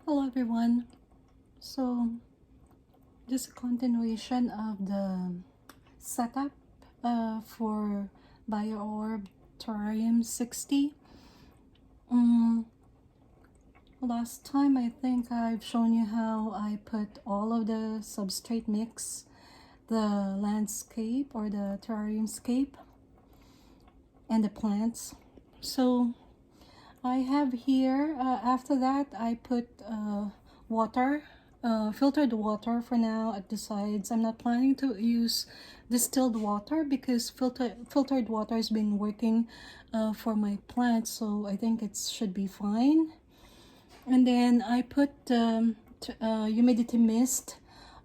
Hello everyone. So just a continuation of the setup for Biorb Terrarium 60. Last time I think I've shown you how I put all of the substrate mix, the landscape or the terrarium scape, and the plants. So I have here, after that I put water, filtered water for now at the sides. I'm not planning to use distilled water because filtered water has been working for my plants, so I think it should be fine. And then I put humidity mist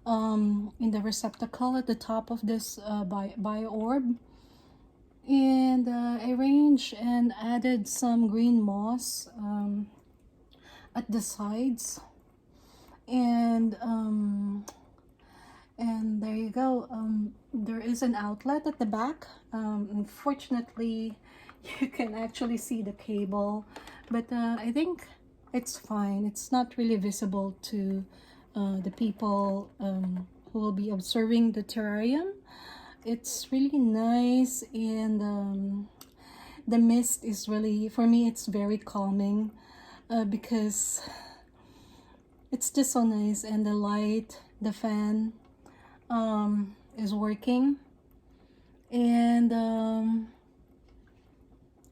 in the receptacle at the top of this Biorb. And I arranged and added some green moss at the sides, and there you go. There is an outlet at the back. Unfortunately, you can actually see the cable, but I think it's fine. It's not really visible to the people who will be observing the terrarium. It's really nice, and the mist is really, for me, it's very calming because it's just so nice, and the light, the fan is working, and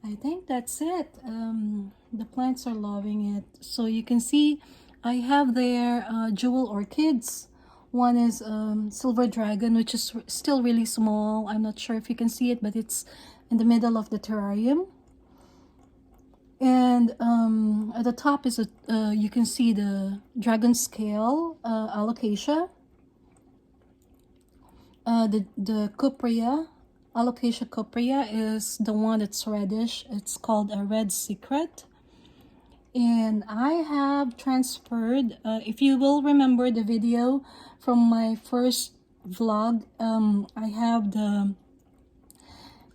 I think that's it. The plants are loving it. So you can see I have there jewel orchids. One is silver dragon, which is still really small. I'm not sure if you can see it, but it's in the middle of the terrarium. And at the top is you can see the dragon scale alocasia. The cuprea, alocasia cuprea, is the one that's reddish. It's called a red secret. And I have transferred, if you will remember the video from my first vlog, I have the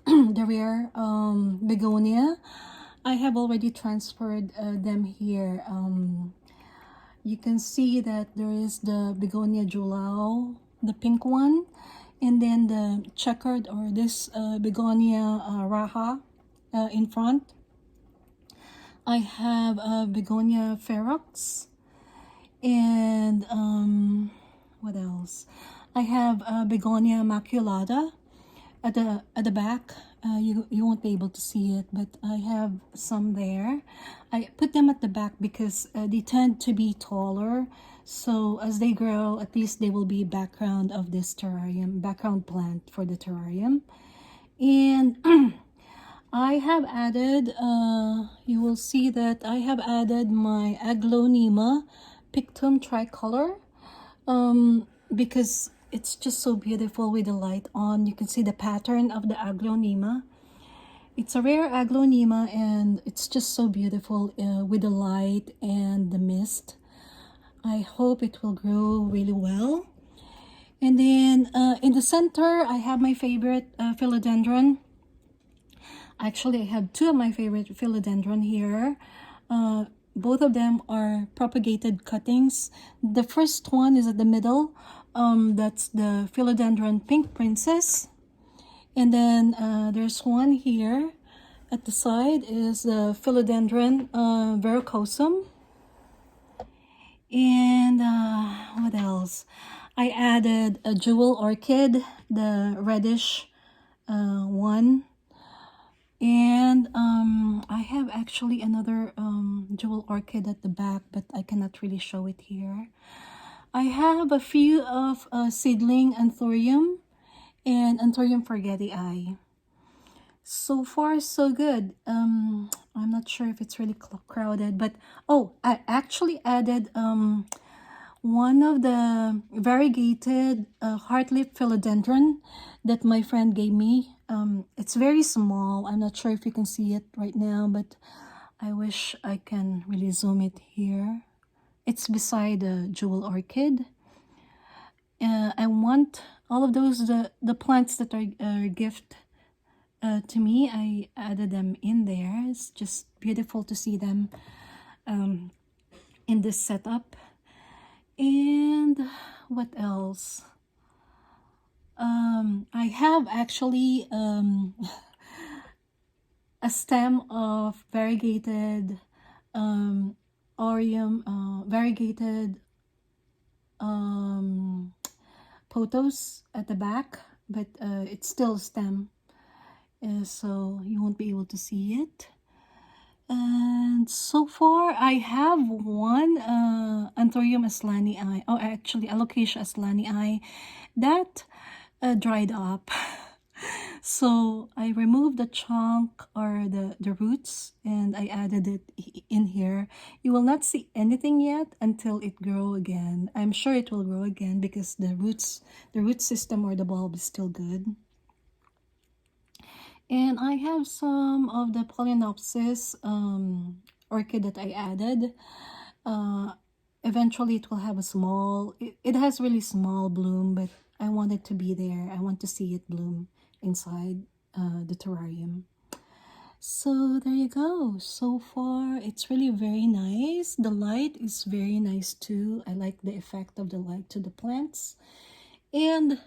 the rare begonia. I have already transferred them here. You can see that there is the begonia julao, the pink one, and then the checkered, or this begonia raha in front. I have begonia ferox, and what else? I have begonia maculata at the back. You won't be able to see it, but I have some there. I put them at the back because they tend to be taller, so as they grow, at least they will be background of this terrarium, background plant for the terrarium. And I have added, you will see that I have added my Aglaonema Pictum tricolor because it's just so beautiful with the light on. You can see the pattern of the Aglaonema. It's a rare Aglaonema, and it's just so beautiful with the light and the mist. I hope it will grow really well. And then in the center, I have my favorite philodendron. Actually, I have two of my favorite philodendron here. Both of them are propagated cuttings. The first one is at the middle. That's the philodendron pink princess. And then there's one here at the side is the philodendron verrucosum. And what else? I added a jewel orchid, the reddish one. And I have actually another jewel orchid at the back, but I cannot really show it here. I have a few of seedling anthurium and anthurium forgetii. So far, so good. I'm not sure if it's really crowded, but oh, I actually added one of the variegated heartleaf philodendron that my friend gave me. It's very small. I'm not sure if you can see it right now, but I wish I can really zoom it here. It's beside the jewel orchid. I want all of those, the plants that are gift to me, I added them in there. It's just beautiful to see them in this setup. And what else? I have actually a stem of variegated variegated pothos at the back, but it's still a stem, so you won't be able to see it. And so far I have one Anthurium aslanii, oh actually Alocasia aslanii, that dried up. So I removed the chunk or the roots and I added it in here. You will not see anything yet until it grow again. I'm sure it will grow again because the root system or the bulb is still good. And I have some of the Phalaenopsis orchid that I added. Eventually it will have a small, it has really small bloom, but I want it to be there. I want to see it bloom inside the terrarium. So there you go. So far it's really very nice. The light is very nice too. I like the effect of the light to the plants. And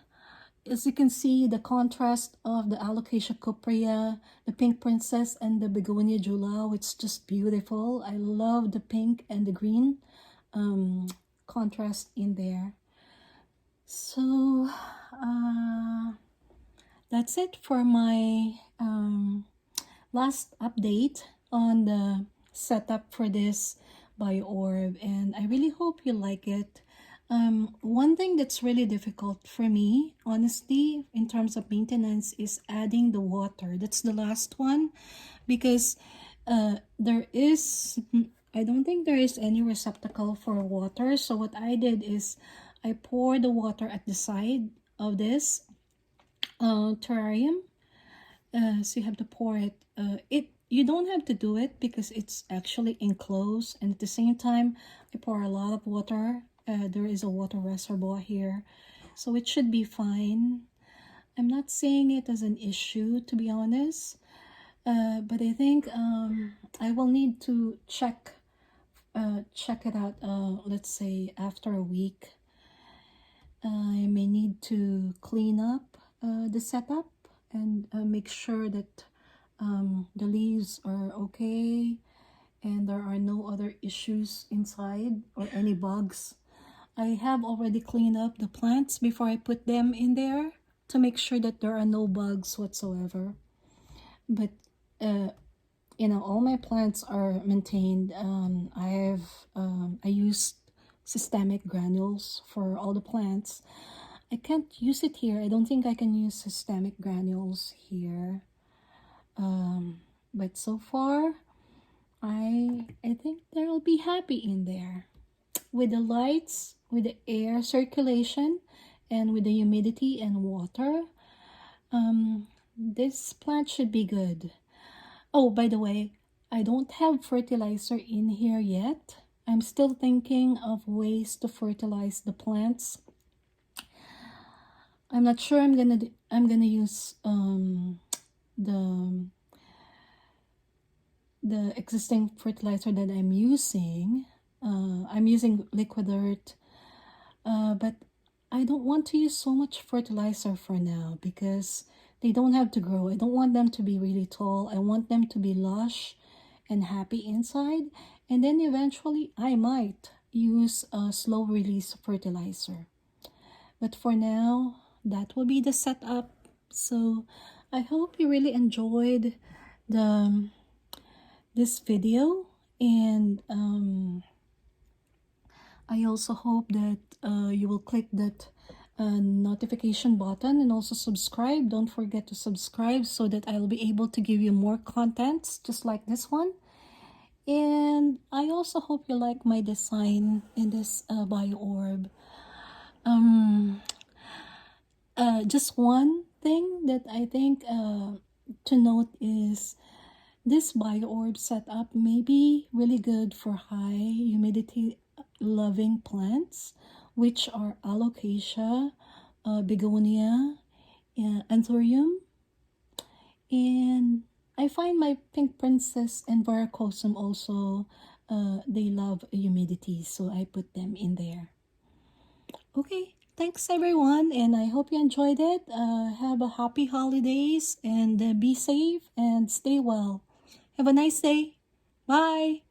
as you can see, the contrast of the Alocasia cuprea, the pink princess, and the begonia julao, it's just beautiful. I love the pink and the green contrast in there. So that's it for my last update on the setup for this Biorb, and I really hope you like it. One thing that's really difficult for me, honestly, in terms of maintenance is adding the water. That's the last one, because there is, I don't think there is any receptacle for water. So what I did is I pour the water at the side of this terrarium. So you have to pour it. You don't have to do it because it's actually enclosed, and at the same time I pour a lot of water. There is a water reservoir here, so it should be fine. I'm not seeing it as an issue, to be honest, but I think I will need to check it out, let's say after a week. I may need to clean up the setup and make sure that the leaves are okay and there are no other issues inside or any bugs. I have already cleaned up the plants before I put them in there to make sure that there are no bugs whatsoever. But you know, all my plants are maintained. I used systemic granules for all the plants. I can't use it here. I don't think I can use systemic granules here. But so far, I think they'll be happy in there. With the lights, with the air circulation, and with the humidity and water, this plant should be good. Oh, by the way, I don't have fertilizer in here yet. I'm still thinking of ways to fertilize the plants. I'm not sure I'm gonna use the existing fertilizer that I'm using. I'm using liquid earth, but I don't want to use so much fertilizer for now because they don't have to grow. I don't want them to be really tall. I want them to be lush and happy inside, and then eventually I might use a slow release fertilizer. But for now, that will be the setup. So I hope you really enjoyed this video, and I also hope that you will click that notification button and also subscribe. Don't forget to subscribe so that I'll be able to give you more contents just like this one. And I also hope you like my design in this Biorb. Just one thing that I think to note is this Biorb setup may be really good for high humidity loving plants, which are Alocasia, Begonia, Anthurium, and I find my pink princess and varicosum also they love humidity, so I put them in there. Okay, thanks everyone, and I hope you enjoyed it. Have a happy holidays, and be safe and stay well. Have a nice day. Bye.